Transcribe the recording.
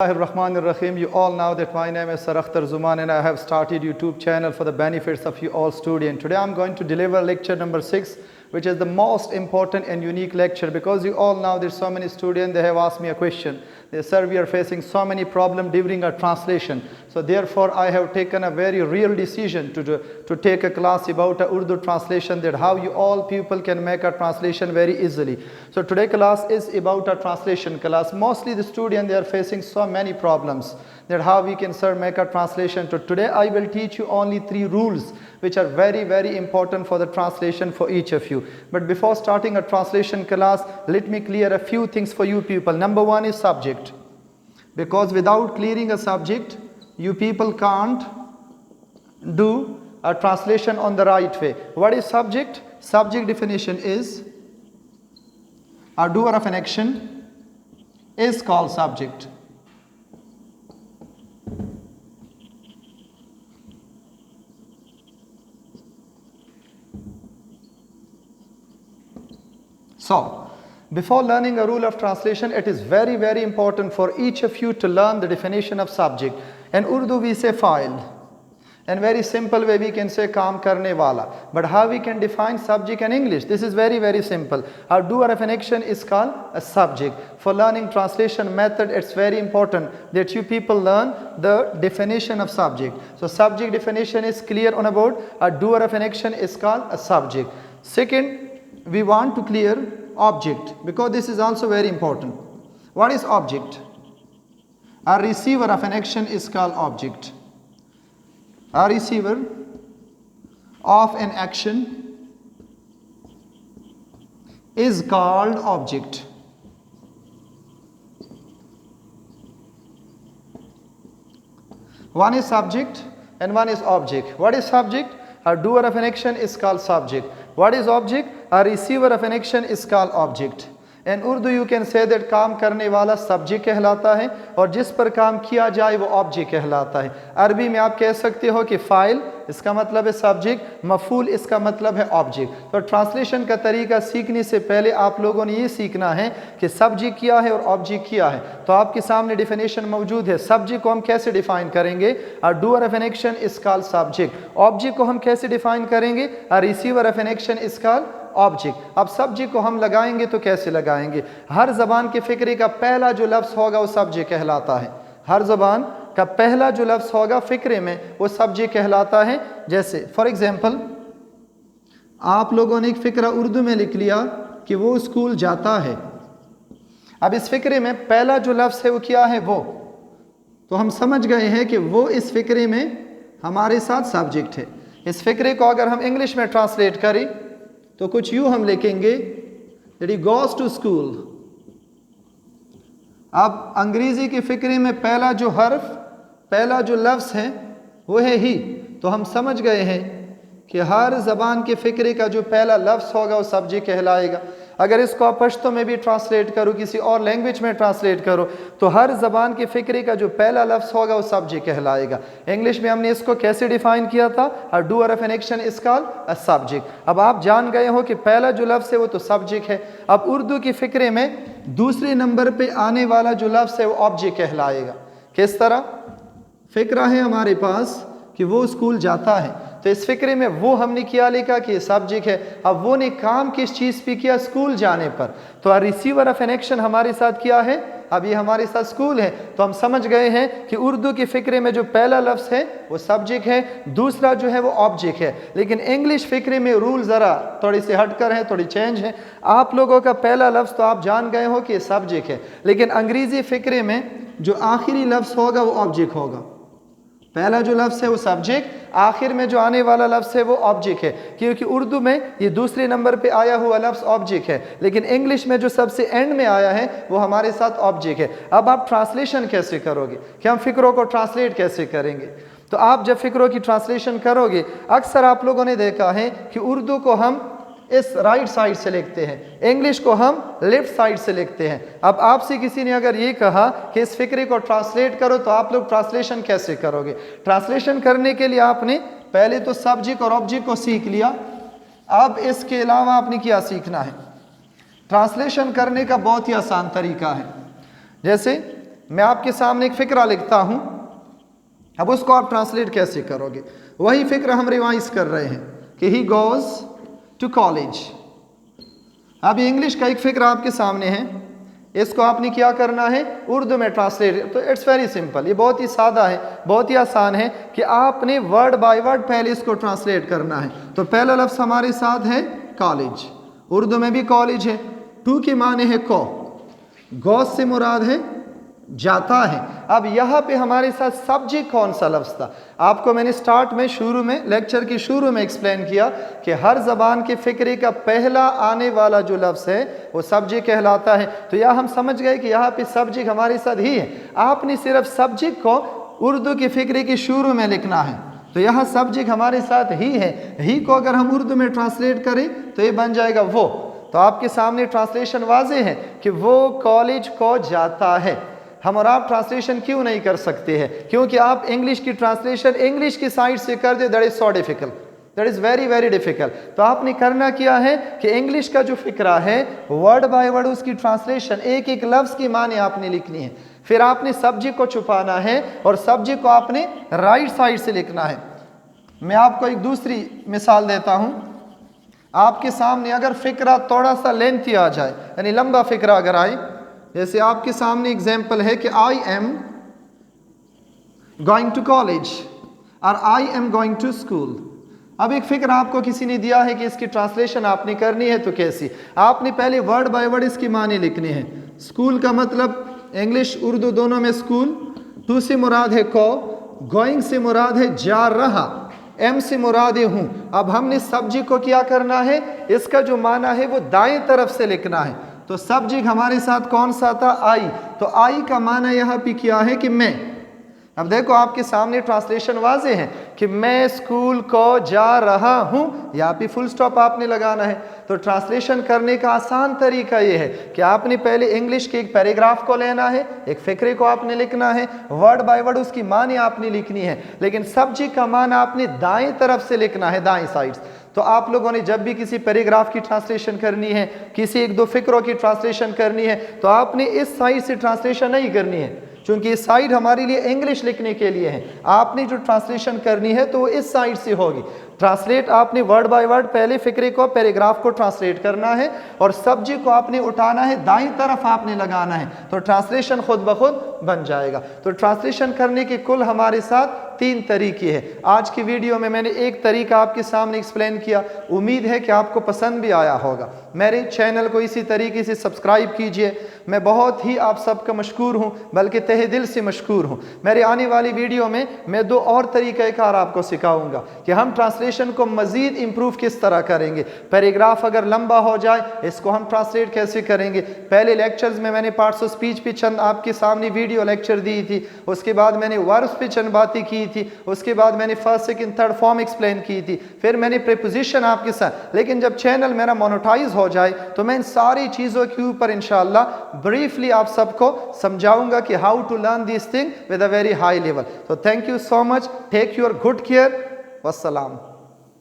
Bismillahirrahmanirrahim. You all know that my name is Sir Akhtar Zuman and I have started YouTube channel for the benefits of you all students. Today I'm going to deliver lecture number 6, which is the most important and unique lecture, because you all know there's so many students, they have asked me a question. They said we are facing so many problems during our translation. So therefore I have taken a very real decision to take a class about a Urdu translation, that how you all people can make a translation very easily. So today class is about a translation class. Mostly the students, they are facing so many problems that how we can make a translation. So today I will teach you only 3 rules which are very important for the translation for each of you. But before starting a translation class, let me clear a few things for you people. Number 1 is subject, because without clearing a subject, you people can't do a translation on the right way. What is subject? Subject definition is a doer of an action is called subject. So, before learning a rule of translation, it is very important for each of you to learn the definition of subject. In Urdu we say fa'il. In very simple way we can say kaam karne wala. But how we can define subject in English? This is very simple. A doer of an action is called a subject. For learning translation method, it's very important that you people learn the definition of subject. So subject definition is clear on a board. A doer of an action is called a subject. Second, we want to clear object, because this is also very important. What is object? A receiver of an action is called object. A receiver of an action is called object. One is subject and one is object. What is subject? A doer of an action is called subject. What is object? A receiver of an action is called object. In Urdu you can say that काम करने वाला subject कहलाता है और जिस पर काम किया जाए वो object कहलाता है. अरबी में आप कह सकते हो कि फाइल इसका मतलब है subject, मफूल इसका मतलब है object. तो ट्रांसलेशन का तरीका सीखने से पहले आप लोगों ने ये सीखना है कि subject क्या है और object क्या है. तो आपके सामने definition मौजूद है. Subject को हम कैसे define करेंगे? A doer of an action is called subject. Object को हम कैसे define करेंगे? A receiver of an action is called object. अब सब्जेक्ट को हम लगाएंगे तो कैसे लगाएंगे? हर ज़बान के फ़िक्रे का पहला जो लफ्ज़ होगा वो सब्जेक्ट कहलाता है. हर ज़बान का पहला जो लफ्ज़ होगा फ़िक्रे में वो सब्जेक्ट कहलाता है. जैसे फॉर एग्ज़ाम्पल आप लोगों ने एक फ़िक्रा उर्दू में लिख लिया कि वो स्कूल जाता है. अब इस फ़िक्रे में पहला जो लफ्ज़ है वो क्या है? वो. तो हम समझ गए हैं कि वो इस फ़िक्रे में हमारे साथ सब्जेक्ट है. इस फ़िक्रे को अगर हम इंग्लिश में ट्रांसलेट करें तो कुछ यूँ हम लिखेंगे that he goes to school. अब अंग्रेज़ी के फ़िक्रे में पहला जो हर्फ, पहला जो लफ्ज़ है वो है ही. तो हम समझ गए हैं कि हर ज़बान के फ़िक्रे का जो पहला लफ्ज़ होगा वो सब्जेक्ट कहलाएगा. अगर इसको आप पश्तो में भी ट्रांसलेट करो, किसी और लैंग्वेज में ट्रांसलेट करो, तो हर ज़बान के फ़िक्रे का जो पहला लफ्ज़ होगा वो सब्जेक्ट कहलाएगा. इंग्लिश में हमने इसको कैसे डिफ़ाइन किया था? A doer of an action is called a subject. अब आप जान गए हो कि पहला जो लफ्ज़ है वो तो सब्जेक्ट है. अब उर्दू के फ़िक्रे में दूसरे नंबर पे आने वाला जो लफ्ज़ है वो ऑब्जेक्ट कहलाएगा. किस तरह? फ़िक्रा है हमारे पास कि वो स्कूल जाता है, तो इस फ़िक्रे में वो हमने क्या लिखा कि ये सब्जेक्ट है. अब वो ने काम किस चीज़ पे किया? स्कूल जाने पर. तो a receiver of an action हमारे साथ क्या है? अब ये हमारे साथ स्कूल है. तो हम समझ गए हैं कि उर्दू के फ़िक्रे में जो पहला लफ्ज़ है वो सब्जेक्ट है, दूसरा जो है वो ऑब्जेक्ट है. लेकिन इंग्लिश फ़िक्रे में रूल ज़रा थोड़ी से हटकर है, थोड़ी चेंज है. आप लोगों का पहला लफ्ज़ तो आप जान गए हो कि ये सब्जेक्ट है, लेकिन अंग्रेज़ी फ़िक्रे में जो आखिरी लफ्ज़ होगा वो ऑब्जेक्ट होगा. पहला जो लफ्ज़ है वो सब्जेक्ट, आखिर में जो आने वाला लफ्ज़ है वो ऑब्जेक्ट है. क्योंकि उर्दू में ये दूसरे नंबर पे आया हुआ लफ्ज़ ऑब्जेक्ट है, लेकिन इंग्लिश में जो सबसे एंड में आया है वो हमारे साथ ऑब्जेक्ट है. अब आप ट्रांसलेशन कैसे करोगे कि हम फ़िक्रों को ट्रांसलेट कैसे करेंगे? तो आप जब फ़िक्रों की ट्रांसलेशन करोगे, अक्सर आप लोगों ने देखा है कि उर्दू को हम इस राइट साइड से लिखते हैं, इंग्लिश को हम लेफ्ट साइड से लिखते हैं. अब आपसे किसी ने अगर ये कहा कि इस फ़िक्रे को ट्रांसलेट करो, तो आप लोग ट्रांसलेशन कैसे करोगे? ट्रांसलेशन करने के लिए आपने पहले तो सब्जेक्ट और ऑब्जेक्ट को सीख लिया. अब इसके अलावा आपने क्या सीखना है? ट्रांसलेशन करने का बहुत ही आसान तरीका है. जैसे मैं आपके सामने एक फ़िक्रा लिखता हूँ, अब उसको आप ट्रांसलेट कैसे करोगे? वही फ़िक्र हम रिवाइज कर रहे हैं कि ही गोज़ टू कॉलेज। अब ये इंग्लिश का एक फ़िक्र आपके सामने है, इसको आपने क्या करना है? उर्दू में ट्रांसलेट। तो इट्स वेरी सिंपल, ये बहुत ही सादा है, बहुत ही आसान है कि आपने वर्ड बाय वर्ड पहले इसको ट्रांसलेट करना है। तो पहला लफ्ज़ हमारे साथ है कॉलेज, उर्दू में भी कॉलेज है। टू की माने है को, गॉज से मुराद है जाता है। अब यहाँ पे हमारे साथ सब्जेक्ट कौन सा लफ्ज़ था? आपको मैंने स्टार्ट में, शुरू में, लेक्चर के शुरू में एक्सप्लेन किया कि हर ज़बान के फ़िक्रे का पहला आने वाला जो लफ्ज़ है वो सब्जेक्ट कहलाता है। तो यहाँ हम समझ गए कि यहाँ पे सब्जेक्ट हमारे साथ ही है। आपने सिर्फ सब्जेक्ट को उर्दू के फ़िक्रे के शुरू में लिखना है। तो यहाँ सब्जेक्ट हमारे साथ ही है। ही को अगर हम उर्दू में ट्रांसलेट करें तो ये बन जाएगा वो। तो आपके सामने ट्रांसलेशन वाज़ेह है कि वो कॉलेज को जाता है। हम और आप ट्रांसलेशन क्यों नहीं कर सकते हैं? क्योंकि आप इंग्लिश की ट्रांसलेशन इंग्लिश की साइड से कर दे, that is so difficult, that is very very difficult. तो आपने करना क्या है कि इंग्लिश का जो फ़िक्रा है वर्ड बाय वर्ड उसकी ट्रांसलेशन एक एक लफ्ज़ की माने आपने लिखनी है। फिर आपने सब्जेक्ट को छुपाना है और सब्जेक्ट को आपने राइट साइड से लिखना है। मैं आपको एक दूसरी मिसाल देता हूँ। आपके सामने अगर फ़िक्रा थोड़ा सा लेंथी आ जाए, यानी लंबा फ़िक्रा अगर आए, जैसे आपके सामने एग्जाम्पल है कि I am going to college और I am going to school. अब एक फ़िक्र आपको किसी ने दिया है कि इसकी ट्रांसलेशन आपने करनी है, तो कैसी? आपने पहले वर्ड बाय वर्ड इसकी माने लिखने हैं। स्कूल का मतलब इंग्लिश उर्दू दोनों में स्कूल, टू से मुराद है को, गोइंग से मुराद है जा रहा, एम से मुराद है हूँ। अब हमने सब्जेक्ट को क्या करना है? इसका जो माना है वो दाएं तरफ से लिखना है। तो सब्जेक्ट हमारे साथ कौन सा था? आई। तो आई का माना यहाँ पे क्या है कि मैं। अब देखो आपके सामने ट्रांसलेशन वाज़ेह है कि मैं स्कूल को जा रहा हूँ, यहाँ पे फुल स्टॉप आपने लगाना है। तो ट्रांसलेशन करने का आसान तरीका ये है कि आपने पहले इंग्लिश के एक पैराग्राफ को लेना है, एक फ़िक्रे को आपने लिखना है, वर्ड बाय वर्ड उसकी माने आपने लिखनी है, लेकिन सब्जेक्ट का माना आपने दाएं तरफ से लिखना है, दाएं साइड। तो आप लोगों ने जब भी किसी पैराग्राफ की ट्रांसलेशन करनी है, किसी एक दो फ़िक्रों की ट्रांसलेशन करनी है, तो आपने इस साइड से ट्रांसलेशन नहीं करनी है, क्योंकि इस साइड हमारे लिए इंग्लिश लिखने के लिए है। आपने जो ट्रांसलेशन करनी है तो वो इस साइड से होगी। ट्रांसलेट आपने वर्ड बाय वर्ड पहले फ़िक्रे को, पैराग्राफ को ट्रांसलेट करना है और सब्जेक्ट को आपने उठाना है, दाईं तरफ आपने लगाना है, तो ट्रांसलेशन खुद ब खुद बन जाएगा। तो ट्रांसलेशन करने के कुल हमारे साथ 3 तरीके हैं। आज की वीडियो में मैंने एक तरीका आपके सामने एक्सप्लेन किया, उम्मीद है कि आपको पसंद भी आया होगा। मेरे चैनल को इसी तरीके से सब्सक्राइब कीजिए। मैं बहुत ही आप सबका मशकूर हूँ, बल्कि तहे दिल से मशकूर हूँ। मेरे आने वाली वीडियो में मैं 2 और तरीक़ाकार आपको सिखाऊंगा कि हम ट्रांसलेशन को मज़ीद इम्प्रूव किस तरह करेंगे। पैराग्राफ अगर लंबा हो जाए, इसको हम ट्रांसलेट कैसे करेंगे। पहले लेक्चर्स में मैंने पार्ट्स ऑफ स्पीच पे चंद आपके सामने वीडियो लेक्चर दी थी, उसके बाद मैंने वर्ब्स पे चंद बातें की थी, उसके बाद मैंने first second third form explain की थी, फिर मैंने प्रीपोजिशन आपके साथ। लेकिन जब चैनल मेरा मोनेटाइज हो जाए तो मैं इन सारी चीज़ों के ऊपर इंशाअल्लाह ब्रीफली आप सबको समझाऊंगा कि how to learn this thing with a very high level. तो thank you so much, take your good care, वस्सलाम।